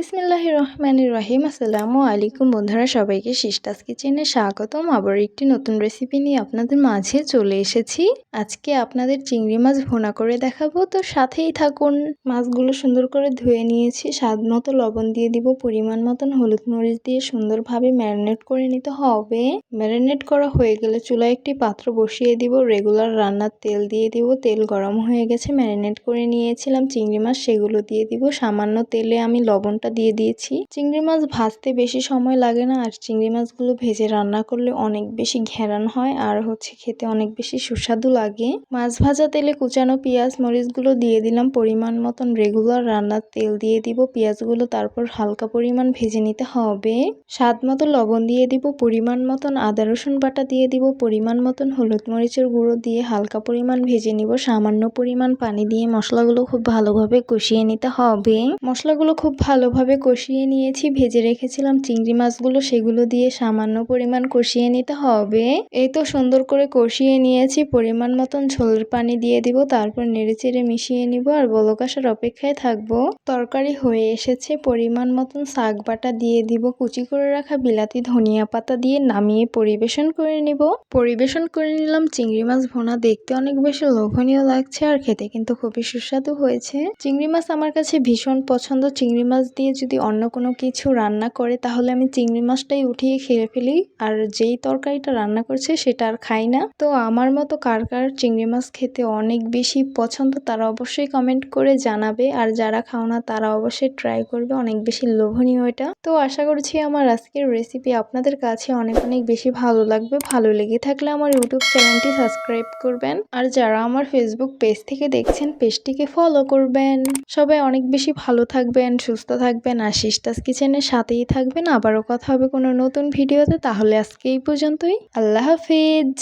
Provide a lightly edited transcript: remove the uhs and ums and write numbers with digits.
বিসমিল্লাহির রহমানির রহিম। আসসালামু আলাইকুম বন্ধুরা, সবাইকে সিস্টাস কিচেনে স্বাগতম। আবার একটি নতুন রেসিপি নিয়ে আপনাদের মাঝে চলে এসেছি। আজকে আপনাদের চিংড়ি মাছ ভুনা করে দেখাবো, তো সাথেই থাকুন। মাছগুলো সুন্দর করে ধুয়ে নিয়েছি, স্বাদ মতো লবণ দিয়ে দিব, পরিমাণ মতন হলুদ মরিচ দিয়ে সুন্দরভাবে ম্যারিনেট করে নিতে হবে। ম্যারিনেট করা হয়ে গেলে চুলায় একটি পাত্র বসিয়ে দিব, রেগুলার রান্নার তেল দিয়ে দিব। তেল গরম হয়ে গেছে, ম্যারিনেট করে নিয়েছিলাম চিংড়ি মাছ, সেগুলো দিয়ে দিব। সামান্য তেলে আমি লবণটা দিয়ে দিয়েছি। চিংড়ি মাছ ভাজতে বেশি সময় লাগে না, আর চিংড়ি মাছগুলো ভেজে রান্না করলে অনেক বেশি ঘ্রাণ হয়, আর খেতে অনেক বেশি সুস্বাদু লাগে। মাছ ভাজা তেলে কুচানো পেঁয়াজ মরিচগুলো দিয়ে দিলাম, পরিমাণ মতন রেগুলার রান্নার তেল দিয়ে দিব। পেঁয়াজগুলো তারপর হালকা পরিমাণ ভেজে নিতে হবে। স্বাদ মতো লবণ দিয়ে দিব, পরিমাণ মতন আদা রসুন বাটা দিয়ে দিব, পরিমাণ মতন হলুদ মরিচের গুঁড়ো দিয়ে হালকা পরিমাণ ভেজে নিব। সামান্য পরিমাণ পানি দিয়ে মশলাগুলো খুব ভালোভাবে কষিয়ে নিতে হবে। মশলাগুলো খুব ভালোভাবে কষিয়ে নিয়েছি। ভেজে রেখেছিলাম চিংড়ি মাছগুলো, সেগুলো দিয়ে সামান্য পরিমাণ কষিয়ে নিতে হবে। এই তো সুন্দর করে কষিয়ে নিয়েছি। পরিমাণ মতন ঝোলের পানি দিয়ে দিব, তারপর নেড়েচেড়ে মিশিয়ে নিব আর বলক আসার অপেক্ষায় থাকবো। তরকারি হয়ে এসেছে, পরিমাণ মতন শাক বাটা দিয়ে দিব, কুচি করে রাখা বিলাতি ধনিয়া পাতা দিয়ে নামিয়ে পরিবেশন করে নিব। পরিবেশন করে নিলাম চিংড়ি মাছ ভুনা। দেখতে অনেক বেশি লোভনীয় লাগছে, আর খেতে কিন্তু খুবই সুস্বাদু হয়েছে। চিংড়ি মাছ আমার কাছে ভীষণ পছন্দ। চিংড়ি মাছ দিয়ে যদি অন্য কোনো কিছু রান্না করে তাহলে আমি চিংড়ি মাছটাই উঠিয়ে খেয়ে ফেলি, আর যেই তরকারিটা রান্না করছে সেটা আর খাই না। তো আমার মতো কার কার চিংড়ি মাছ খেতে অনেক বেশি পছন্দ তারা অবশ্যই কমেন্ট করে জানাবে, আর যারা খাও না তারা অবশ্যই ট্রাই করবে। অনেক বেশি লোভনীয় এটা। তো আশা করছি আমার আজকের রেসিপি আপনাদের কাছে অনেক অনেক বেশি ভালো লাগবে। ভালো লেগে থাকলে আমার ইউটিউব চ্যানেলটি সাবস্ক্রাইব করবেন, আর যারা আমার ফেসবুক পেজ থেকে দেখছেন পেজটিকে ফলো করবেন। সবাই অনেক বেশি ভালো থাকবেন, সুস্থ থাকবেন, আর সিস্টাস কিচেনের সাথেই থাকবেন। আবারও কথা হবে কোনো নতুন ভিডিওতে। তাহলে আজকে এই পর্যন্তই। আল্লাহ হাফিজ।